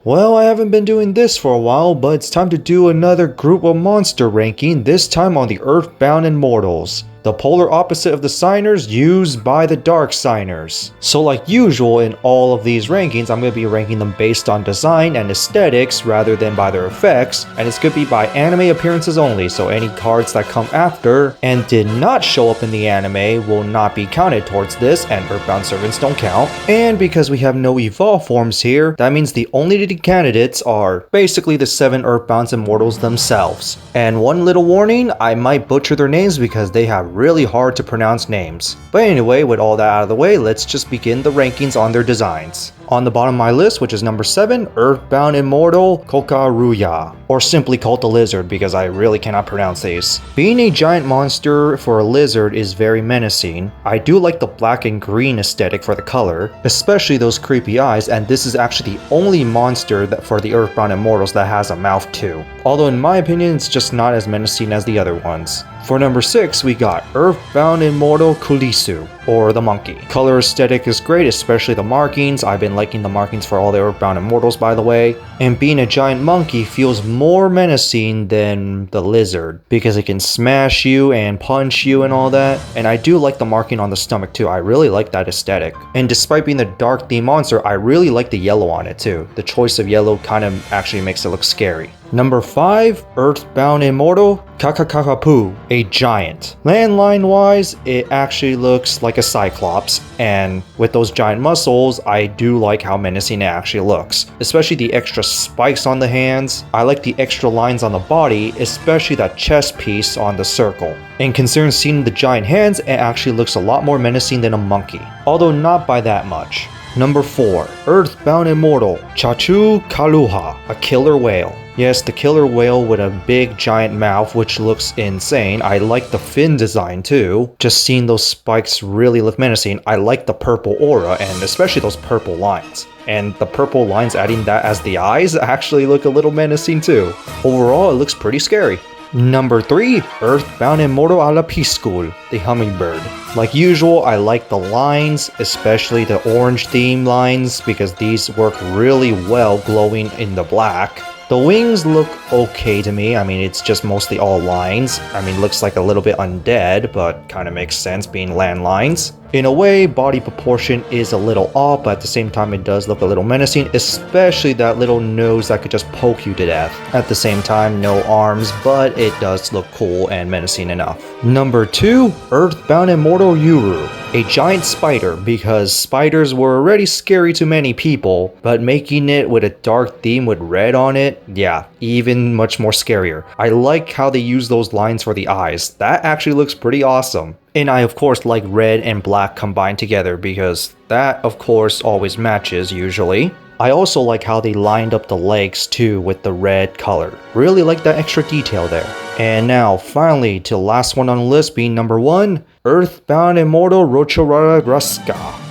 Well, I haven't been doing this for a while, but it's time to do another group of monster ranking, this time on the Earthbound Immortals, the polar opposite of the signers used by the dark signers. So like usual in all of these rankings, I'm going to be ranking them based on design and aesthetics rather than by their effects, and it's going to be by anime appearances only, so any cards that come after and did not show up in the anime will not be counted towards this, and Earthbound servants don't count. And because we have no evolve forms here, that means the only candidates are basically the 7 Earthbound Immortals themselves. And one little warning, I might butcher their names because they have really hard to pronounce names. But anyway, with all that out of the way, let's just begin the rankings on their designs. On the bottom of my list, which is number 7, Earthbound Immortal Kokaruya, or simply called the Lizard because I really cannot pronounce these. Being a giant monster for a lizard is very menacing. I do like the black and green aesthetic for the color, especially those creepy eyes, and this is actually the only monster that for the Earthbound Immortals that has a mouth too. Although in my opinion, it's just not as menacing as the other ones. For number 6, we got Earthbound Immortal Kulisu, or the monkey. Color aesthetic is great, especially the markings. I've been liking the markings for all the Earthbound Immortals, by the way. And being a giant monkey feels more menacing than the lizard, because it can smash you and punch you and all that. And I do like the marking on the stomach too. I really like that aesthetic. And despite being the dark theme monster, I really like the yellow on it too. The choice of yellow kind of actually makes it look scary. Number 5, Earthbound Immortal Kakupu, a giant. Landline wise, it actually looks like a cyclops, and with those giant muscles, I do like how menacing it actually looks. Especially the extra spikes on the hands. I like the extra lines on the body, especially that chest piece on the circle. And considering seeing the giant hands, it actually looks a lot more menacing than a monkey, although not by that much. Number 4, Earthbound Immortal Chachu Kaluha, a killer whale. Yes, the killer whale with a big giant mouth, which looks insane. I like the fin design too. Just seeing those spikes really look menacing. I like the purple aura and especially those purple lines. And the purple lines adding that as the eyes actually look a little menacing too. Overall, it looks pretty scary. Number 3, Earthbound Immortal a la Peacecool, the Hummingbird. Like usual, I like the lines, especially the orange theme lines, because these work really well glowing in the black. The wings look okay to me. I mean, it's just mostly all lines. I mean, looks like a little bit undead, but kind of makes sense being land lines. In a way, body proportion is a little off, but at the same time it does look a little menacing, especially that little nose that could just poke you to death. At the same time, no arms, but it does look cool and menacing enough. Number 2, Earthbound Immortal Yuru, a giant spider, because spiders were already scary to many people, but making it with a dark theme with red on it, yeah, even much more scarier. I like how they use those lines for the eyes. That actually looks pretty awesome. And I of course like red and black combined together because that of course always matches usually. I also like how they lined up the legs too with the red color. Really like that extra detail there. And now finally to the last one on the list being number 1, Earthbound Immortal Rocha,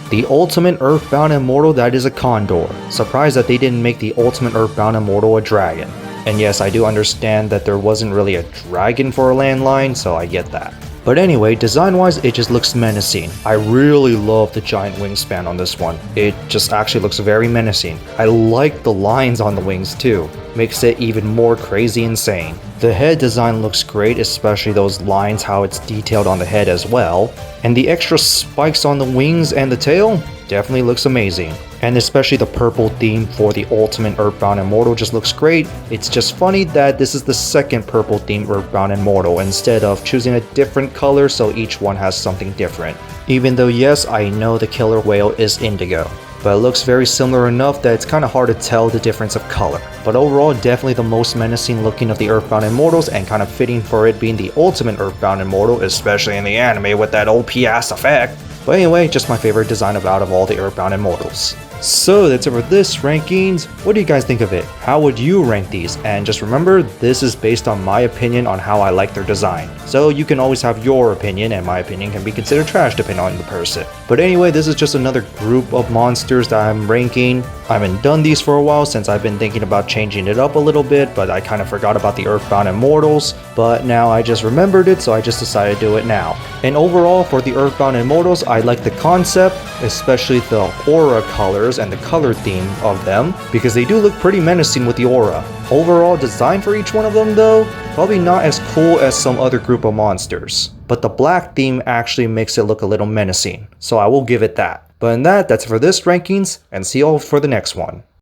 the ultimate Earthbound Immortal that is a condor. Surprised that they didn't make the ultimate Earthbound Immortal a dragon. And yes, I do understand that there wasn't really a dragon for a landline, so I get that. But anyway, design-wise, it just looks menacing. I really love the giant wingspan on this one. It just actually looks very menacing. I like the lines on the wings too. Makes it even more crazy insane. The head design looks great, especially those lines, how it's detailed on the head as well. And the extra spikes on the wings and the tail definitely looks amazing. And especially the purple theme for the ultimate Earthbound Immortal just looks great. It's just funny that this is the second purple theme Earthbound Immortal instead of choosing a different color so each one has something different. Even though yes, I know the killer whale is indigo, but it looks very similar enough that it's kind of hard to tell the difference of color. But overall, definitely the most menacing looking of the Earthbound Immortals and kind of fitting for it being the ultimate Earthbound Immortal, especially in the anime with that OP ass effect. But anyway, just my favorite design out of all the Earthbound Immortals. So that's it for this rankings. What do you guys think of it? How would you rank these? And just remember, this is based on my opinion on how I like their design. So you can always have your opinion, and my opinion can be considered trash depending on the person. But anyway, this is just another group of monsters that I'm ranking. I haven't done these for a while since I've been thinking about changing it up a little bit, but I kind of forgot about the Earthbound Immortals. But now I just remembered it, so I just decided to do it now. And overall, for the Earthbound Immortals, I like the concept, especially the aura color. monsters and the color theme of them, because they do look pretty menacing with the aura. Overall design for each one of them though, probably not as cool as some other group of monsters. But the black theme actually makes it look a little menacing, so I will give it that. But in that's it for this rankings, and see you all for the next one.